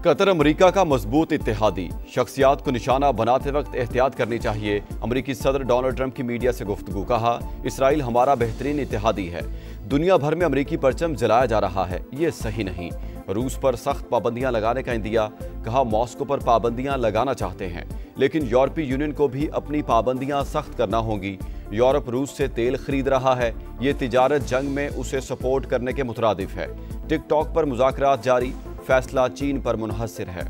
Qatar America का मजबूत इत्तेहादी, शख्सियात को निशाना बनाते वक्त एहतियात करनी चाहिए। अमेरिकी सदर डोनाल्ड ट्रंप की मीडिया से गुफ्तगू। कहा, इसराइल हमारा बेहतरीन इत्तेहादी है। दुनिया भर में अमेरिकी परचम जलाया जा रहा है, ये सही नहीं। रूस पर सख्त पाबंदियां लगाने का इंदिया। कहा, मॉस्को पर पाबंदियां लगाना चाहते हैं, लेकिन यूरोपीय यूनियन को भी अपनी पाबंदियां सख्त करना होंगी। यूरोप रूस से तेल खरीद रहा है, ये तिजारत जंग में उसे सपोर्ट करने के मुतरादिफ है। टिकटॉक पर मुज़ाकरात जारी, फैसला चीन पर मुनहसर है।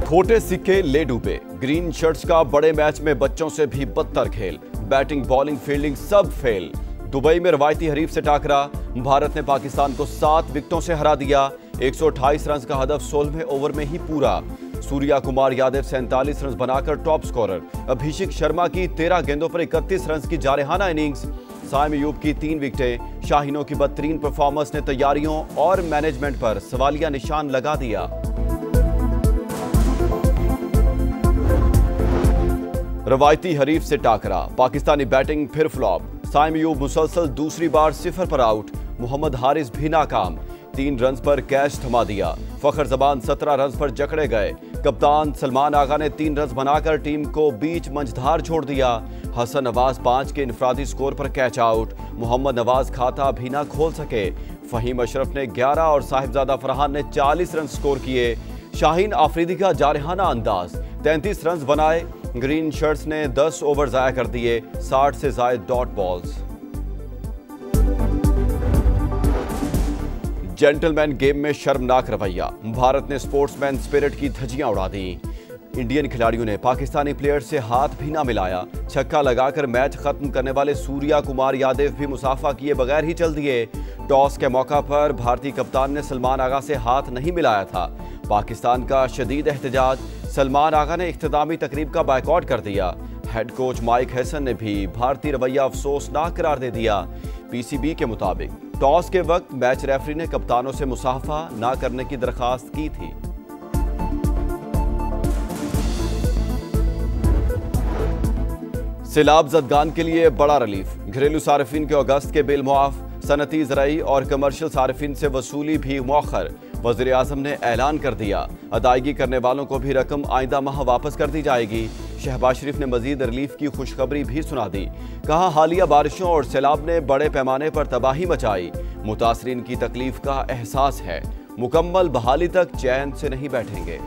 खोटे सिक्के ले डूबे, ग्रीन शर्ट्स का बड़े मैच में बच्चों से भी बदतर खेल। बैटिंग, बॉलिंग, फील्डिंग सब फेल। दुबई में रवायती हरीफ से टाकरा, भारत ने पाकिस्तान को 7 विकेटों से हरा दिया। 128 रन का हदफ 16वें ओवर में ही पूरा। सूर्या कुमार यादव 47 रन बनाकर टॉप स्कोरर। अभिषेक शर्मा की 13 गेंदों पर 31 रन की जारहाना इनिंग्स। साइम अयूब की 3 विकेटें। शाहीनों की बदतरीन परफॉर्मेंस ने तैयारियों और मैनेजमेंट पर सवालिया निशान लगा दिया। रवायती हरीफ से टाकरा, पाकिस्तानी बैटिंग फिर फ्लॉप। साइम अयूब मुसलसल दूसरी बार 0 पर आउट। मोहम्मद हारिस भी नाकाम। 3 रन पर कैच थमा दिया। फखर जबान 17 रन पर जकड़े गए। कप्तान सलमान आगा ने 3 रन बनाकर टीम को बीच मंझधार छोड़ दिया। हसन नवाज 5 के इनफरादी स्कोर पर कैच आउट। मोहम्मद नवाज खाता भी ना खोल सके। फहीम अशरफ ने 11 और साहिबजादा फरहान ने 40 रन स्कोर किए। शाहीन आफरीदी का जारहाना अंदाज, 33 रन बनाए। ग्रीन शर्ट्स ने 10 ओवर जाया कर दिए। 60 से जायद डॉट बॉल्स। जेंटलमैन गेम में शर्मनाक रवैया, भारत ने स्पोर्ट्समैन स्पिरिट की धज्जियां उड़ा दी। इंडियन खिलाड़ियों ने पाकिस्तानी प्लेयर से हाथ भी ना मिलाया। छक्का लगाकर मैच खत्म करने वाले सूर्या कुमार यादव भी मुसाफा किए बगैर ही चल दिए। टॉस के मौका पर भारतीय कप्तान ने सलमान आगा से हाथ नहीं मिलाया था। पाकिस्तान का शदीद एहतजाज, सलमान आगा ने इख्तितामी तकरीब का बायकॉट कर दिया। हेड कोच माइक हैसन ने भी भारतीय रवैया अफसोसनाक करार दे दिया। पीसीबी के मुताबिक टॉस के वक्त मैच रेफरी ने कप्तानों से मुसाफा ना करने की दरखास्त की थी। सैलाब ज़दगान के लिए बड़ा रिलीफ, घरेलू सार्फिन के अगस्त के बिल मुआफ। सनती, ज़राई और कमर्शियल सार्फिन से वसूली भी मौखर। वज़ीर आज़म ने ऐलान कर दिया, अदायगी करने वालों को भी रकम आइंदा माह वापस कर दी जाएगी। शहबाज शरीफ ने मजीद रिलीफ की खुशखबरी भी सुना दी। कहा, हालिया बारिशों और सैलाब ने बड़े पैमाने पर तबाही मचाई। मुतासरीन की तकलीफ का एहसास है, मुकम्मल बहाली तक चैन से नहीं बैठेंगे।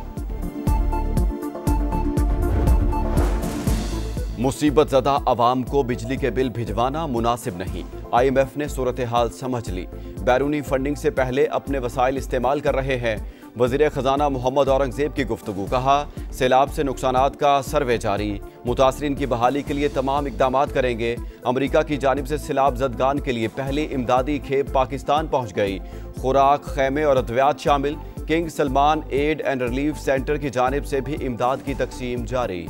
मुसीबत ज़दा अवाम को बिजली के बिल भिजवाना मुनासिब नहीं। IMF ने सूरत हाल समझ ली। बैरूनी फंडिंग से पहले अपने वसाइल इस्तेमाल कर रहे हैं। वज़ीर ख़जाना मोहम्मद औरंगज़ेब की गुफ्तगू। कहा, सैलाब से नुकसानात का सर्वे जारी। मुतासरीन की बहाली के लिए तमाम इक़दामात करेंगे। अमरीका की जानिब से सैलाब ज़दगान के लिए पहली इमदादी खेप पाकिस्तान पहुँच गई। खुराक, खैमे और अद्वियात शामिल। King Salman aid and relief centre की जानिब से भी इमदाद की तकसीम जारी।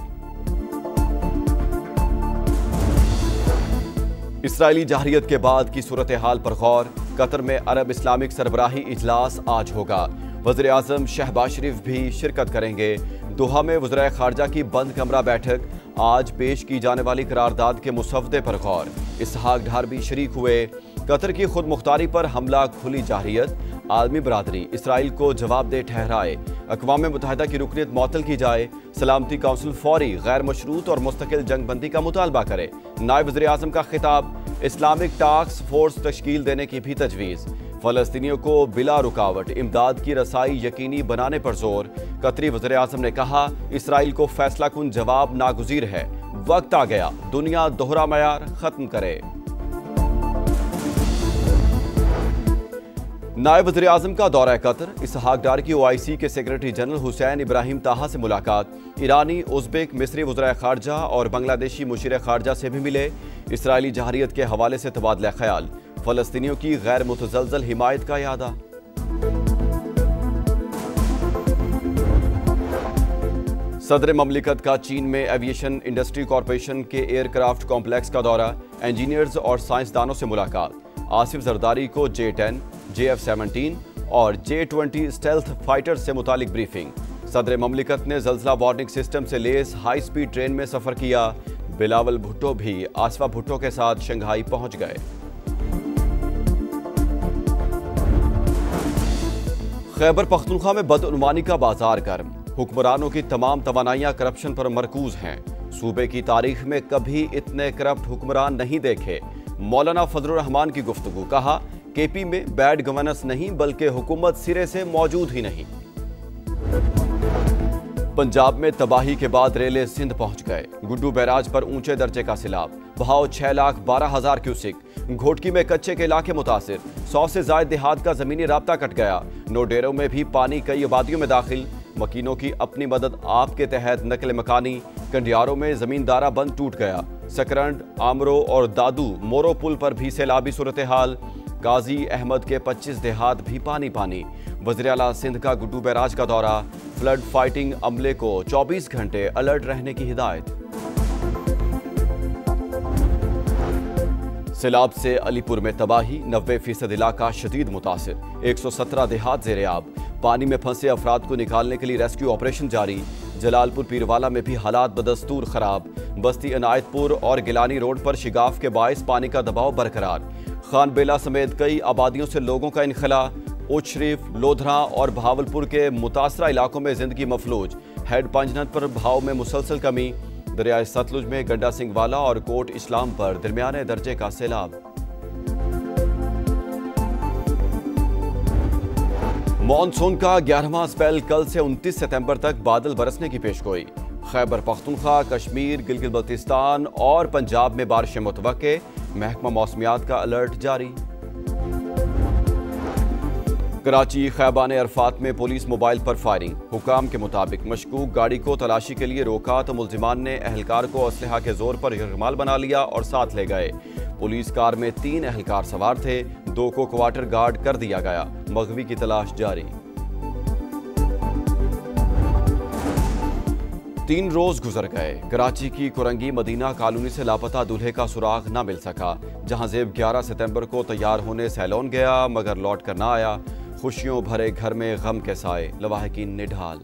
इसराइली जहरियत के बाद की सूरत हाल पर गौर। कतर में अरब इस्लामिक सरबराही इजलास आज होगा। वज़ीर आज़म शहबाज शरीफ भी शिरकत करेंगे। दोहा में वज़ीर ख़ारजा की बंद कमरा बैठक। आज पेश की जाने वाली करारदाद के मुसवदे पर गौर। इसहाक ढार भी शरीक हुए। कतर की खुद मुख्तारी पर हमला, खुली जाहिरियत। आलमी बरादरी इसराइल को जवाबदेह ठहराए। अक़वाम मुत्तहिदा की रुकनीत मअतल की जाए। सलामती काउंसिल फौरी, गैर मशरूत और मुस्तकिल जंगबंदी का मुतालबा करे। नायब वज़ीर आज़म का खिताब। इस्लामिक टास्क फोर्स तश्कील देने की भी तजवीज़। फ़लस्तीनियों को बिला रुकावट इमदाद की रसाई यकीनी बनाने पर जोर। कतरी वज़ीर आज़म ने कहा, इसराइल को फैसला कुन जवाब नागुज़ीर है। वक्त आ गया, दुनिया दोहरा मयार ख़त्म करे। नायब वज़ीर आज़म का दौरा कतर। इसहाक डार की OIC के सेक्रेटरी जनरल हुसैन इब्राहिम ताहा से मुलाकात। ईरानी, उज़्बेक, मिस्री वज़ीर ख़ारजा और बांग्लादेशी मुशीर ख़ारजा से भी मिले। इसराइली जहरियत के हवाले से तबादला ख्याल। फ़लस्तीनियों की गैर मुतज़लज़ल हिमायत का यादा। सदर ममलिकत का चीन में एविएशन इंडस्ट्री कॉरपोरेशन के एयरक्राफ्ट कॉम्प्लेक्स का दौरा। इंजीनियर्स और साइंसदानों से मुलाकात। आसिफ जरदारी को J-10, JF-17 और J-20 स्टेल्थ फाइटर से मुतालिक ब्रीफिंग। सदर ममलिकत ने ज़ल्ज़ला वार्निंग सिस्टम से लेस हाई स्पीड ट्रेन में सफ़र किया। बिलावल भुट्टो भी आसफा भुट्टो के साथ शंघाई पहुंच गए। खैबर पख्तूनख्वा में बदउनवानी का बाजार गर्म। हुक्मरानों की तमाम तवानाइयां करप्शन पर मरकूज हैं। सूबे की तारीख में कभी इतने करप्ट हुक्मरान नहीं देखे। मौलाना फजलुर रहमान की गुफ्तगू, कहा केपी में बैड गवर्नेंस नहीं बल्कि हुकूमत सिरे से मौजूद ही नहीं। पंजाब में तबाही के बाद रेले सिंध पहुंच गए। गुड्डू बैराज पर ऊंचे दर्जे का सैलाब, बहाव 6,12,000 क्यूसिक। घोटकी में कच्चे के इलाके मुतासिर, 100 से ज्यादा देहात का जमीनी राब्ता कट गया। नोडेरों में भी पानी कई आबादियों में दाखिल। मकीनों की अपनी मदद आपके तहत नकल मकानी। कंडियारों में जमींदारा बंद टूट गया। सकरंड, आमरो और दादू मोरो पुल पर भी सैलाबी सूरत हाल। गाजी अहमद के 25 देहात भी पानी पानी। वज़ीर आला सिंध का गुड्डू बैराज का दौरा। फ्लड फाइटिंग अमले को 24 घंटे अलर्ट रहने की हिदायत। सैलाब से अलीपुर में तबाही, 90% इलाका शदीद मुतासिर। 117 देहात ज़ेर-ए-आब। पानी में फंसे अफराद को निकालने के लिए रेस्क्यू ऑपरेशन जारी। जलालपुर पीरवाला में भी हालात बदस्तूर खराब। बस्ती अनायतपुर और गिलानी रोड पर शिगाफ के बायस पानी का दबाव बरकरार। खान बेला समेत कई आबादियों से लोगों का इनखला। उच शरीफ, लोधरा और भावलपुर के मुतासरा इलाकों में जिंदगी मफलूज। हेड पंजनत पर भाव में मुसलसल कमी। दरियाए सतलुज में गंडा सिंह वाला और कोट इस्लाम पर दरमियाने दर्जे का सैलाब। मॉनसून का 11वां स्पेल कल से 29 सितंबर तक बादल बरसने की पेशगोई। खैबर पख्तूनख्वा, कश्मीर, गिलगित बल्तिस्तान और पंजाब में बारिशें मुतवक्के। महकमा मौसमियात का अलर्ट जारी। कराची खैबान अरफात में पुलिस मोबाइल पर फायरिंग। हुकाम के मुताबिक मशकूक गाड़ी को तलाशी के लिए रोका तो मुल्जिमान ने अहलकार को असलहा के जोर पर यरगमाल बना लिया और साथ ले गए। पुलिस कार में 3 अहलकार सवार थे, 2 को क्वार्टर गार्ड कर दिया गया। मगवी की तलाश जारी। 3 रोज गुजर गए। कराची की कुरंगी मदीना कॉलोनी से लापता दूल्हे का सुराग न मिल सका। जहां जेब 11 सितंबर को तैयार होने सैलून गया मगर लौट कर न आया। खुशियों भरे घर में गम के साए, लवाहिकीन निढाल।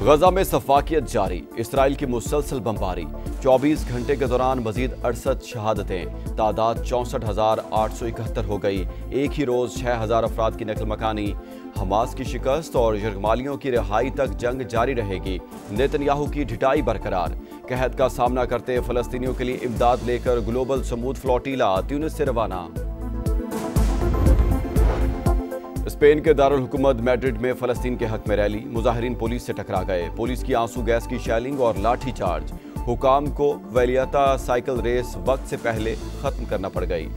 गजा में सफाकियत जारी। इसराइल की मुसलसल बमबारी। 24 घंटे के दौरान मजीद 68 शहादतें। तादाद 64,871 हो गई। एक ही रोज 6,000 अफराद की नकल मकानी। हमास की शिकस्त और यरगमालियों की रिहाई तक जंग जारी रहेगी। नेतन्याहू की ढिठाई बरकरार। कहत का सामना करते फलस्तीनियों के लिए इमदाद लेकर ग्लोबल समूद फ्लोटीला ट्यूनिस से रवाना। स्पेन के दारुल हुकूमत मैड्रिड में फलस्तीन के हक में रैली। मुजाहिरीन पुलिस से टकरा गए। पुलिस की आंसू गैस की शेलिंग और लाठी चार्ज। हुकाम को वैलियता साइकिल रेस वक्त से पहले खत्म करना पड़ गई।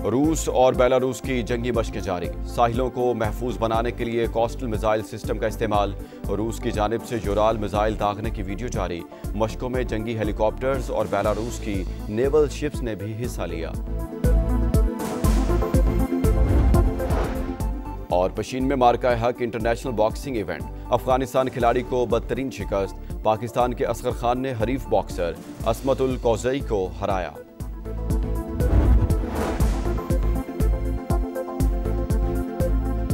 रूस और बेलारूस की जंगी मशकें जारी। साहिलों को महफूज बनाने के लिए कोस्टल मिसाइल सिस्टम का इस्तेमाल। रूस की जानिब से यूराल मिसाइल दागने की वीडियो जारी। मशकों में जंगी हेलीकॉप्टर्स और बेलारूस की नेवल शिप्स ने भी हिस्सा लिया। और पशीन में मार्का हक इंटरनेशनल बॉक्सिंग इवेंट। अफगानिस्तान खिलाड़ी को बदतरीन शिकस्त। पाकिस्तान के असगर खान ने हरीफ बॉक्सर असमतुल कौजई को हराया।